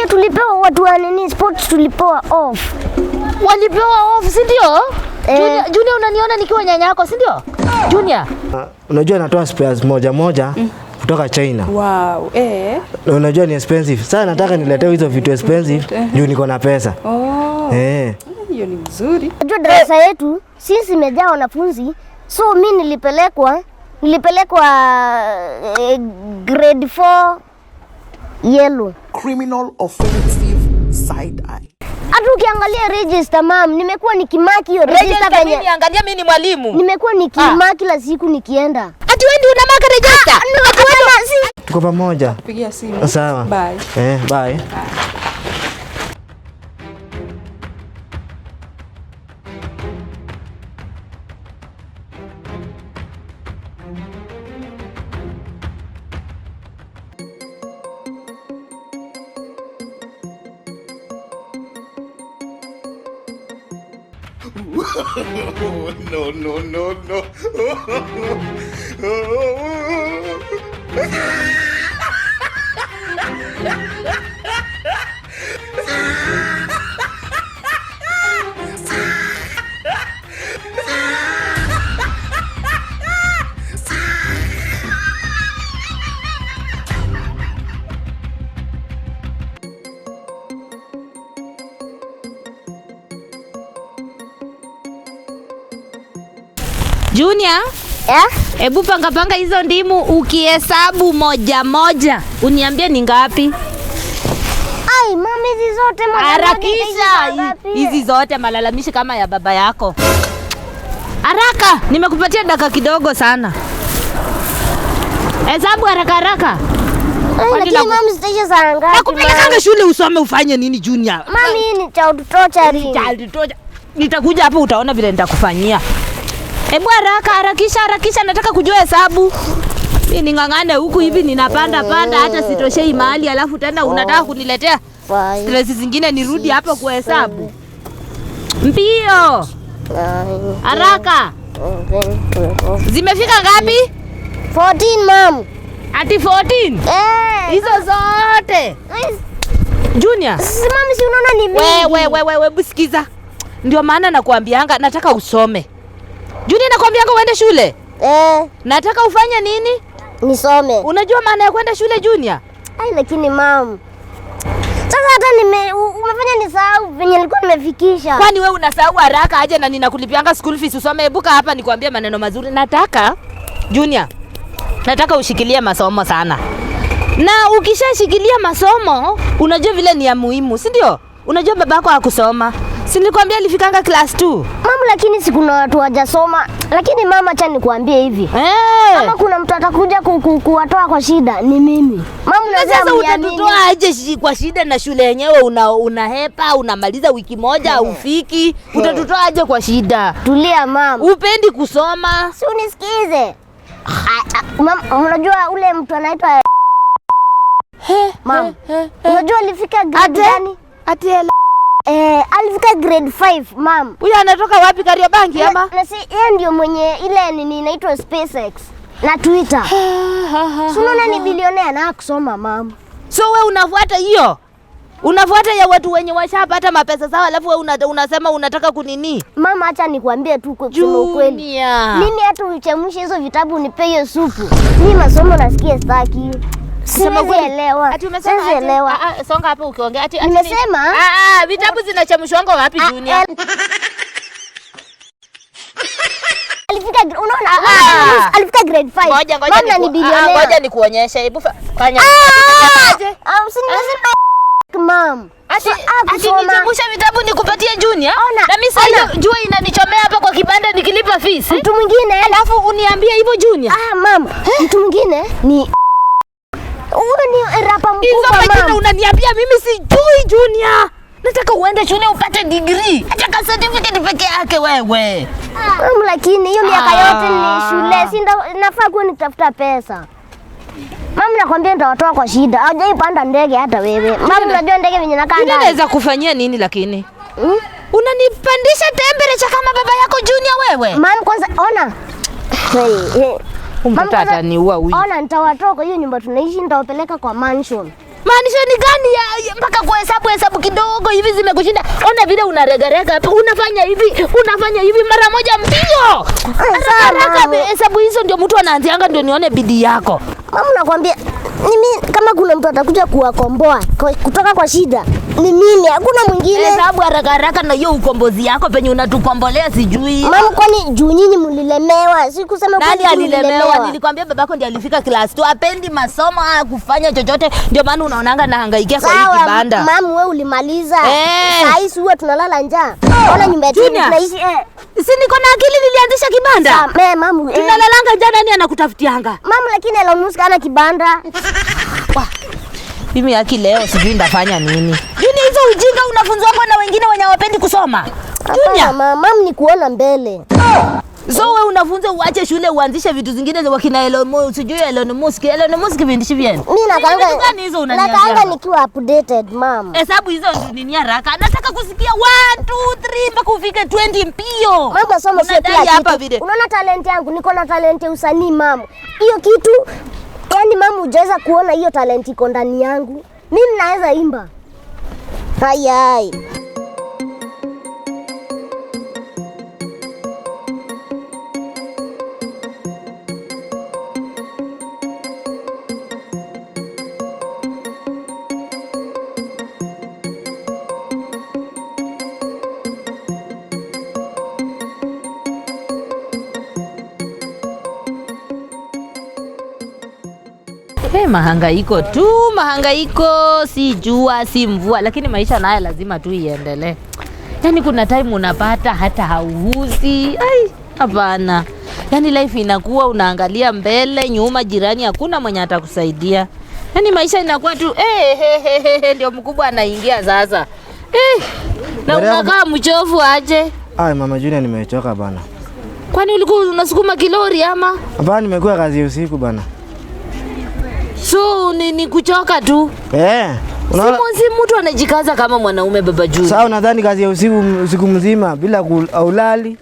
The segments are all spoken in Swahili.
Tulipewa watu wa nini sports, tulipewa off. Walipewa off, si ndio? Junior unaniona nikiwa nyanya yako, si ndio? Junior. Unajua natoa spares moja kutoka China. Wow, Unajua ni expensive. Sasa nataka niletee hizo vitu expensive juu niko na pesa. Hiyo ni mzuri. Unajua darasa yetu sisi imejaa wanafunzi, so mimi nilipelekwa grade 4 yellow. Criminal offensive side eye. Hata ukiangalia register mam, nimekuwa nikimaki hiyo register penye. Mimi angalia, mimi ni mwalimu. Nimekuwa nikimaki kila siku nikienda. Ati wewe ndio unamaka register? Tuko pamoja. Pigia simu. Sawa. Bye. Bye. No. Junior, hebu panga hizo ndimu ukihesabu moja. Uniambie ni ngapi? Ai, mama hizi zote harakisha. Hizi zote malalamishi kama ya baba yako. Haraka, nimekupatia dakika kidogo sana. Hesabu haraka. Lakini mama sitaisha saa ngapi? Nakupeleka shule usome ufanye nini Junior? Mama hii ni child torture. Nitakuja hapo utaona vile nitakufanyia. Hebu harakisha, nataka kujua hesabu. Mimi ningangane huku hivi ninapanda hata sitoshei mahali, alafu tena unataka kuniletea stress zingine nirudi hapo kuhesabu. Mbio. Haraka. Zimefika ngapi? 14 mam. Ati 14? Hizo zote. Junior. Mama si unaona ni mimi. Wewe busikiza. Ndio maana nakuambianga nataka usome. Junior nakwambianga uende shule. Nataka ufanye nini? Nisome. Unajua maana ya kwenda shule Junior? Ai lakini mam. Sasa hata umefanya nisahau venye nilikuwa nimefikisha. Kwani wewe unasahau haraka aje na ninakulipianga school fees usome? Ebuka hapa nikwambie maneno mazuri. Nataka Junior, nataka ushikilie masomo sana. Na ukishashikilia masomo, unajua vile ni ya muhimu, si ndio? Unajua babako hakusoma. Si nilikwambia alifikanga class 2. Mama lakini si kuna watu hawajasoma. Lakini mama acha nikwambie hivi. Kama kuna mtu atakuja kuwatoa kwa shida ni mimi. Mama sasa utatutoa aje kwa shida na shule yenyewe unahepa, unamaliza wiki moja ufiki. Utatutoa aje kwa shida? Tulia mama. Upendi kusoma? Si unisikize. Mama unajua ule mtu anaitwa Mama. Unajua alifika grade gani? Alifika grade 5 mam. Huyu anatoka wapi, Kariobangi ama? Na si yeye ndio mwenye ile nini inaitwa SpaceX na Twitter. Unaona ni bilionea na kusoma mam. So wewe unafuata hiyo? Unafuata ya watu wenye washapata mapesa sawa, alafu wewe unasema unataka kunini? Mama acha nikwambie tu kwa ukweli. Mimi hata uchemshe hizo vitabu nipe hiyo supu. Mimi masomo nasikia staki. Sielewa. Ati umesema songa hapo ukiongea ati nimesema vitabu zinachemshwanga wapi Junior? Alifika grade 5. Ngoja ni bilionea. Ngoja nikuonyeshe. Hebu fanya. Usinimesema mam. Ati nichemsha vitabu nikupatie Junior? Na mimi sasa jua inanichomea hapa kwa kibanda nikilipa fees. Mtu mwingine alafu uniambie hivyo Junior? Mam. Mtu mwingine ni huyu ni rapa mkubwa mama. Hizo unaniambia mimi sijui Junior. Nataka uende shule upate degree. Hata certificate peke yake wewe. Lakini hiyo miaka yote ni shule, si nafaa kuwa nikitafuta pesa. Mama nakwambia nitawatoa kwa shida. Hajaipanda ndege hata wewe. Mama unajua ndege venye nakaa ndani. Unaweza kufanyia nini lakini? Unanipandisha temperature kama baba yako Junior wewe? Mama kwanza ona. Mama ataniua huyu. Ona nitawatoa kwa hiyo nyumba tunaishi, nitawapeleka kwa mansion. Mansion gani ya mpaka kuhesabu kidogo hivi zimekushinda? Ona vile unaregarega hapa. Unafanya hivi mara moja mbio. Haraka hesabu hizo ndio mtu anaanzianga ndio nione bidii yako. Mama nakwambia mimi kama kuna mtu atakuja kuwakomboa kutoka kwa shida ni mimi, hakuna mwingine. Hesabu haraka na hiyo ukombozi yako penye unatukombolea sijui. Mama kwani juu nyinyi mlilemewa? Sikusema kwani alilemewa. Nilikwambia babako ndiye alifika class 2 apendi masomo kufanya chochote, ndio maana unaonanga na hangaikia kwa hii kibanda. Mama wewe ulimaliza. Sasa huwa tunalala njaa. Ona nyumba yetu tunaishi. Si niko na akili nilianzisha kibanda. Mama tunalalanga njaa, nani anakutafutianga? Mama lakini Elon Musk ana kibanda. Mimi haki leo sijui ndafanya nini. Juni hizo ujinga unafunzwa na wengine wenye hawapendi kusoma. Junior, mama ni kuona mbele. So wewe unafunza uache shule uanzishe vitu zingine za wakina Elon Musk, sijui Elon Musk vindishi vyenu. Mimi nakaanga nikiwa updated mama. Hesabu hizo nini haraka? Nataka kusikia 1 2 3 mpaka ufike 20 mpio. Mama somo sio kila kitu. Unaona talent yangu, niko na talent ya usanii mama. Hiyo kitu yani mama hujaweza kuona hiyo talent iko ndani yangu. Mimi naweza imba. Hai. Mahangaiko si jua si mvua, lakini maisha nayo lazima tu iendelee. Yani kuna time unapata hata hauuzi. Hapana. Yani life inakuwa unaangalia mbele, nyuma, jirani hakuna mwenye atakusaidia. Yani maisha inakuwa tu ndio mkubwa anaingia sasa. Na unakaa mchovu aje? Mama Junior nimechoka bana. Kwani ulikuwa unasukuma kilori ama? Hapana, nimekuwa kazi usiku bana. So ni kuchoka tu. Unaona si mtu anajikaza kama mwanaume baba Junior. Sawa, nadhani kazi ya usiku mzima bila ulali.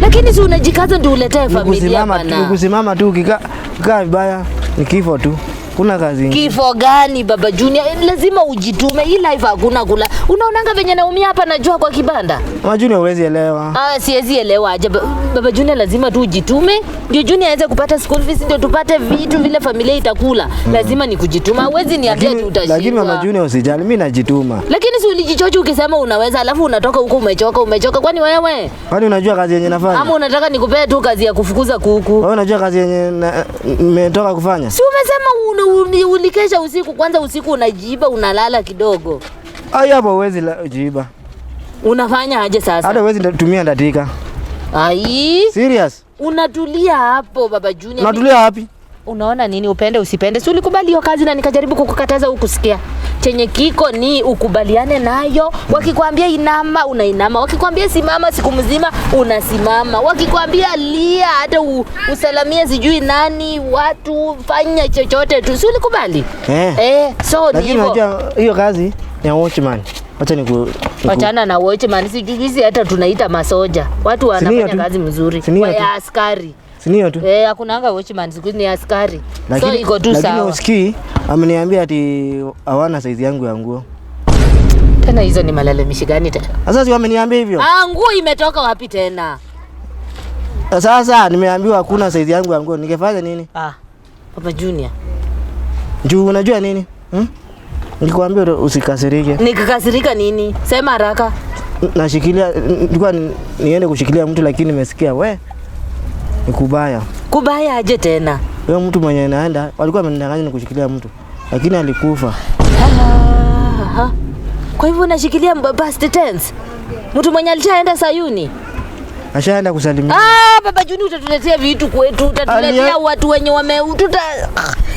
Lakini si unajikaza ndio uletee familia bana. Kusimama tu ukikaa vibaya ni kifo tu. Kuna kazi nyingine. Kifo gani baba Junior? Lazima ujitume. Hii life hakuna kula. Unaonanga venye naumia hapa najua kwa kibanda. Mama Junior huwezi elewa. Siwezi elewa aje. Baba Junior lazima tu ujitume. Ndio Junior aweze kupata school fees, ndio tupate vitu vile familia itakula. Lazima ni kujituma. Huwezi niambia tu utashindwa. Lakini Mama Junior usijali, mimi najituma. Lakini si ulijichocha ukisema unaweza, alafu unatoka huko umechoka. Kwani wewe? Kwani unajua kazi yenye nafanya? Ama unataka nikupee tu kazi ya kufukuza kuku? Wewe unajua kazi yenye nimetoka kufanya? Si umesema ulikesha usiku, kwanza usiku unajiiba unalala kidogo. Hapo huwezi jiiba. Unafanya aje sasa? Hata huwezi tumia ndatika. Serious? Unatulia hapo baba Junior. Unatulia wapi? Unaona nini upende usipende? Si ulikubali hiyo kazi na nikajaribu kukukataza ukusikia. Chenye kiko ni ukubaliane nayo. Wakikwambia inama unainama. Wakikwambia simama siku mzima unasimama. Wakikwambia lia hata usalamie sijui nani watu fanya chochote tu. Si ulikubali? So ni hivyo. Lakini unajua hiyo kazi ni watchman. Acha wachana na watchman, sijui hata tunaita masoja. Watu wanafanya kazi mzuri. Wa askari. Sinio tu. Hakunanga watchman, siku ni askari. Lakini, so iko tu sawa. Lakini usikii ameniambia ati hawana size yangu ya nguo. Tena hizo ni malalamishi gani tena? Sasa si wameniambia hivyo? Nguo imetoka wapi tena? Sasa nimeambiwa hakuna size yangu ya nguo. Ningefanya nini? Papa Junior. Juu unajua nini? Nikwambia usikasirike. Nikakasirika nini? Sema haraka. Nashikilia nilikuwa niende kushikilia mtu lakini nimesikia ni kubaya. Kubaya aje tena? Wewe mtu mwenye naenda walikuwa wamenidanganya ni kushikilia mtu lakini alikufa. Kwa hivyo unashikilia past tense? Mtu mwenye alishaenda Sayuni? Ashaenda kusalimia. Baba Juni utatuletea vitu kwetu, utatuletea watu wenye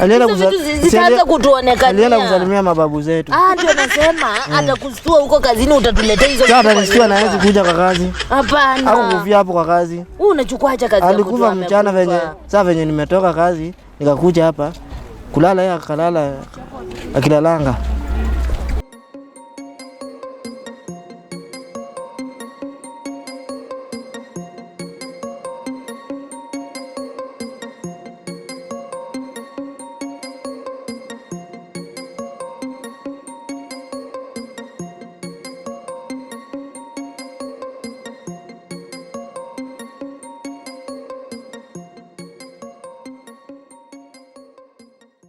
alienda zitaanza kutuonekania. Alienda kusalimia mababu zetu. Ndio nasema atakustua huko kazini utatuletea hizo vitu. Sasa atastua na hawezi kuja kwa kazi. Hapana. Hakukufia hapo kwa kazi. Wewe unachukua acha kazi. Alikufa mchana venye, sasa venye nimetoka kazi, nikakuja hapa kulala, yeye akalala akilalanga.